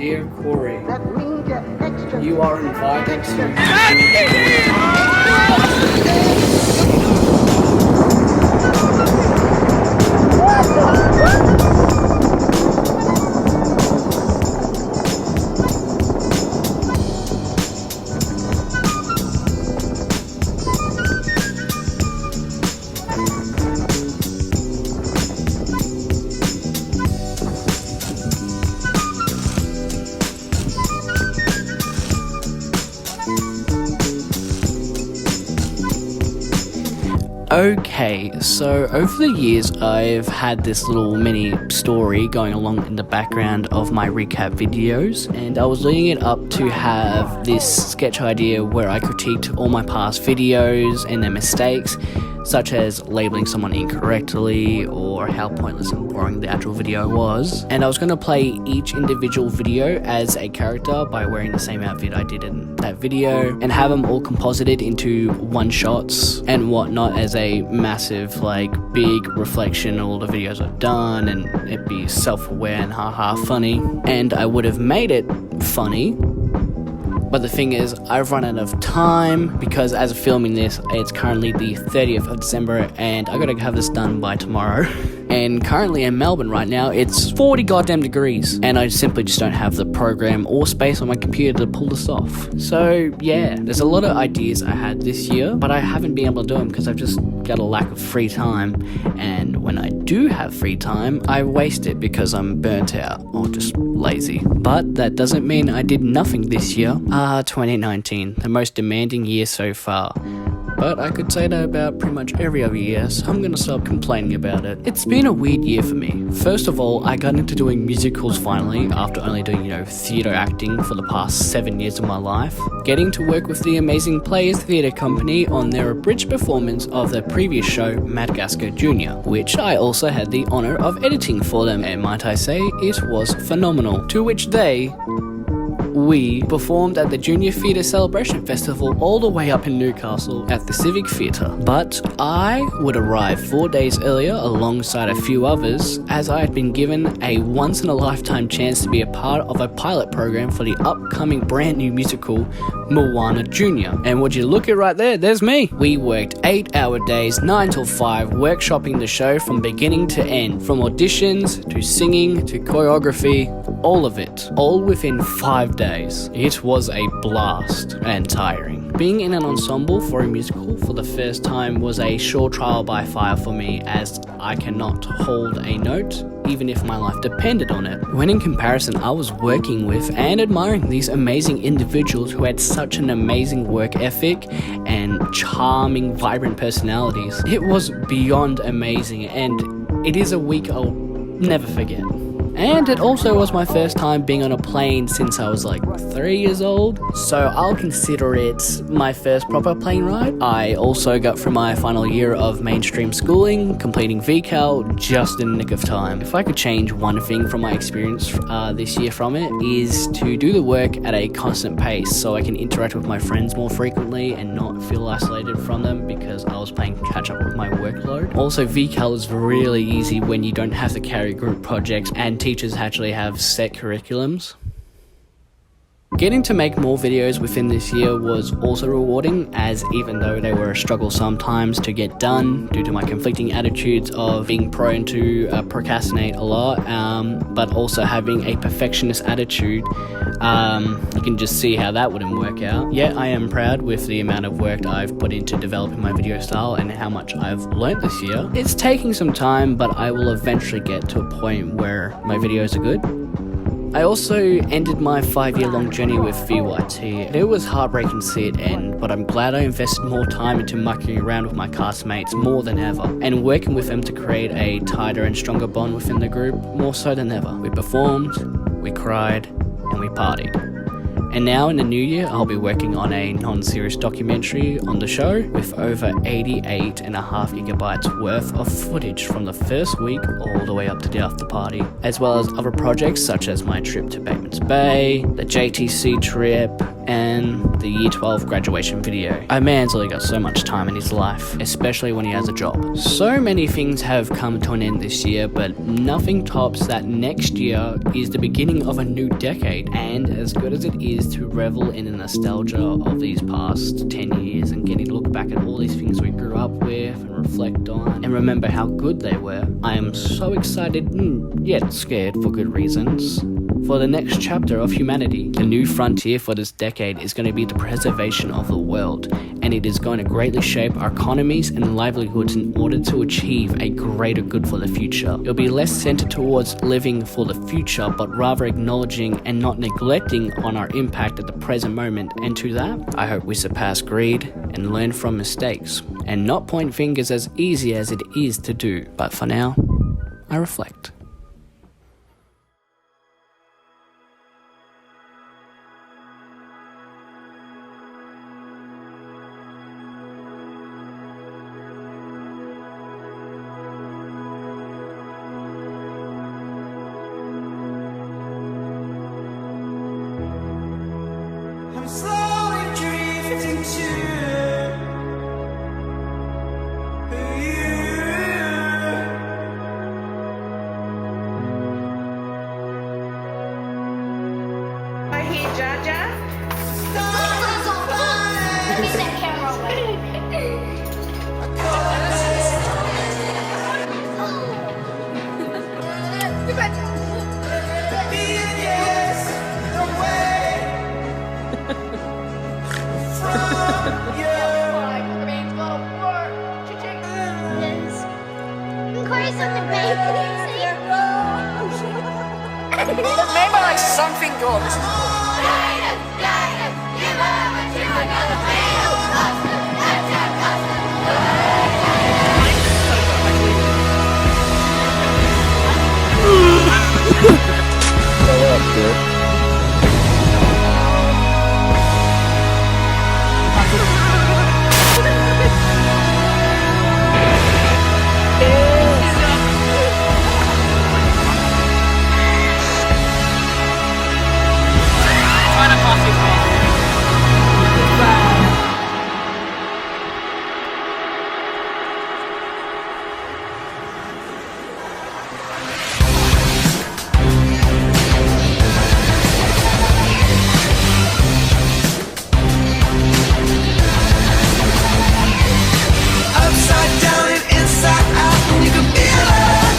Dear Corey, you are invited to... Okay, so over the years I've had this little mini story going along in the background of my recap videos, and I was leading it up to have this sketch idea where I critiqued all my past videos and their mistakes, such as labeling someone incorrectly or how pointless and boring the actual video was. And I was going to play each individual video as a character by wearing the same outfit I did in that video, and have them all composited into one-shots and whatnot as a massive, like, big reflection of all the videos I've done, and it'd be self-aware and haha funny. And I would have made it funny, but the thing is, I've run out of time because as of filming this, it's currently the 30th of December and I gotta have this done by tomorrow. And currently in Melbourne right now, it's 40 goddamn degrees, and I simply just don't have the program or space on my computer to pull this off. So yeah, there's a lot of ideas I had this year, but I haven't been able to do them because I've just got a lack of free time. And when I do have free time, I waste it because I'm burnt out or just lazy. But that doesn't mean I did nothing this year. 2019, the most demanding year so far. But I could say that about pretty much every other year, so I'm gonna stop complaining about it. It's been a weird year for me. First of all, I got into doing musicals finally, after only doing, theatre acting for the past 7 years of my life. Getting to work with the amazing Players Theatre Company on their abridged performance of their previous show, 𝘵𝘵𝘬𝘕 Jr., which I also had the honour of editing for them, and might I say, it was phenomenal. To which we performed at the Junior Theatre Celebration Festival all the way up in Newcastle at the Civic Theatre. But I would arrive 4 days earlier alongside a few others, as I had been given a once-in-a-lifetime chance to be a part of a pilot program for the upcoming brand new musical Moana Jr. And would you look at right there, there's me. We worked 8-hour days, 9 till 5, workshopping the show from beginning to end, from auditions to singing to choreography, all of it, all within 5 days. It was a blast and tiring. Being in an ensemble for a musical for the first time was a sure trial by fire for me, as I cannot hold a note even if my life depended on it. When in comparison, I was working with and admiring these amazing individuals who had such an amazing work ethic and charming, vibrant personalities. It was beyond amazing, and it is a week I'll never forget. And it also was my first time being on a plane since I was like 3 years old, so I'll consider it my first proper plane ride. I also got through my final year of mainstream schooling, completing VCAL just in the nick of time. If I could change one thing from my experience this year from it, is to do the work at a constant pace so I can interact with my friends more frequently and not feel isolated from them because I was playing catch up with my workload. Also, VCAL is really easy when you don't have to carry group projects and teachers actually have set curriculums. Getting to make more videos within this year was also rewarding, as even though they were a struggle sometimes to get done due to my conflicting attitudes of being prone to procrastinate a lot, but also having a perfectionist attitude, you can just see how that wouldn't work out. Yet I am proud with the amount of work I've put into developing my video style and how much I've learnt this year. It's taking some time, but I will eventually get to a point where my videos are good. I also ended my 5-year-long journey with VYT. It was heartbreaking to see it end, but I'm glad I invested more time into mucking around with my castmates more than ever, and working with them to create a tighter and stronger bond within the group more so than ever. We performed, we cried, and we partied. And now in the new year, I'll be working on a non-serious documentary on the show with over 88.5 gigabytes worth of footage from the first week all the way up to the after party, as well as other projects such as my trip to Batemans Bay, the JTC trip, and the year 12 graduation video. A man's only got so much time in his life, especially when he has a job. So many things have come to an end this year, but nothing tops that next year is the beginning of a new decade. And as good as it is to revel in the nostalgia of these past 10 years and getting to look back at all these things we grew up with and reflect on and remember how good they were, I am so excited, yet scared for good reasons, for the next chapter of humanity. The new frontier for this decade is going to be the preservation of the world, and it is going to greatly shape our economies and livelihoods in order to achieve a greater good for the future. It'll be less centered towards living for the future, but rather acknowledging and not neglecting on our impact at the present moment, and to that, I hope we surpass greed and learn from mistakes, and not point fingers as easy as it is to do. But for now, I reflect. I'm slowly drifting to you. Are he Jaja? Let me set camera away. Maybe like something good. Upside down and inside out, and you can feel it.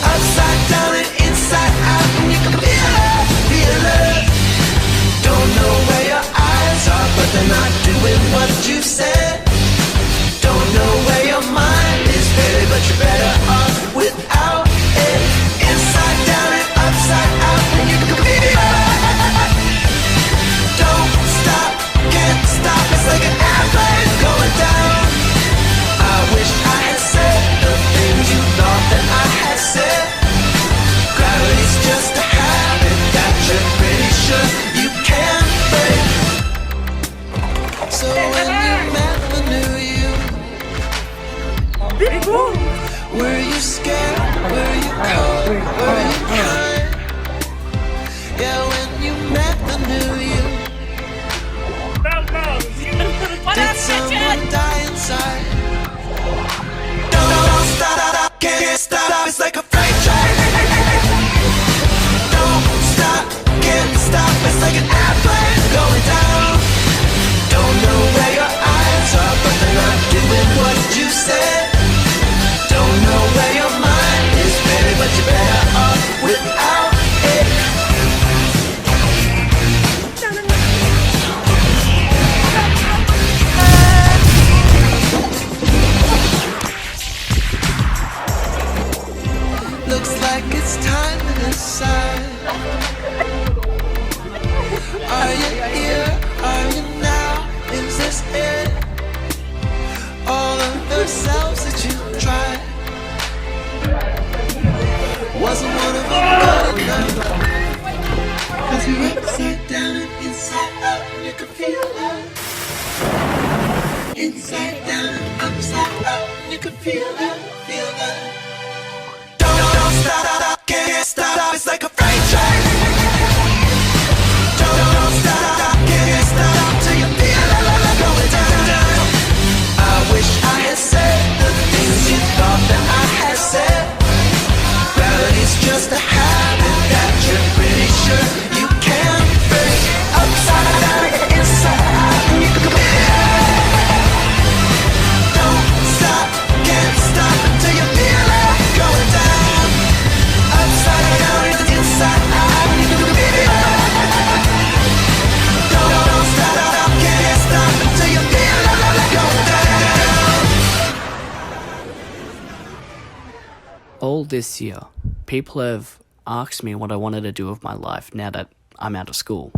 Upside down and inside out, and you can feel it. Don't know where your eyes are, but they're not doing what you said. Don't know where your mind is, baby, but you're better off without it. Inside down and upside out, and you can feel it. Don't stop, can't stop, it's like an airplane going down. I wish I had said the things you thought that I had said. Gravity's just a habit that you're pretty sure you can't break. So when you met the new you, were you scared? Were you cold? Were you kind? Yeah, when you met the new you, did someone die inside? Don't stop, can't stop, it's like a freight train. Don't stop, can't stop, it's like an airplane going down. Don't know where your eyes are, but they're not doing what you said. Don't know where your mind is, baby, but you're better off without it. Looks like it's time to decide. Are you here? Are you now? Is this it? All of the selves that you tried, wasn't one of them good enough? 'Cause you're upside down and inside out, and you can feel it. Inside down and upside out, and you can feel it, feel it. Don't stop, can't stop, it's like a freight train. Don't stop. all this year, people have asked me what I wanted to do with my life now that I'm out of school.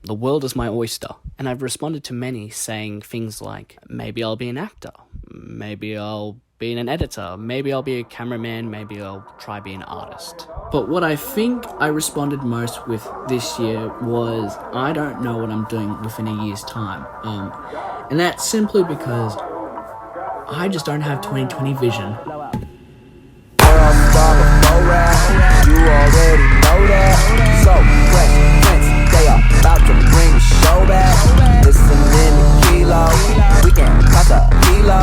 The world is my oyster. And I've responded to many saying things like, maybe I'll be an actor, maybe I'll be an editor, maybe I'll be a cameraman, maybe I'll try be an artist. But what I think I responded most with this year was, I don't know what I'm doing within a year's time. And that's simply because I just don't have 20/20 vision. You already know that. So fresh prince, they are about to bring the show back. Listen in the kilo, we can cost a kilo.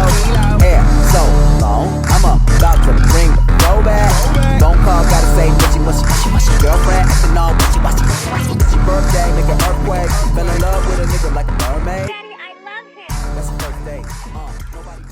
Hair so long, I'm about to bring the flow back. Phone call, gotta say mushy. Girlfriend acting all mushy. It's your birthday, make an earthquake. Fell in love with a nigga like a mermaid. Daddy, I love him. That's the first date. Nobody.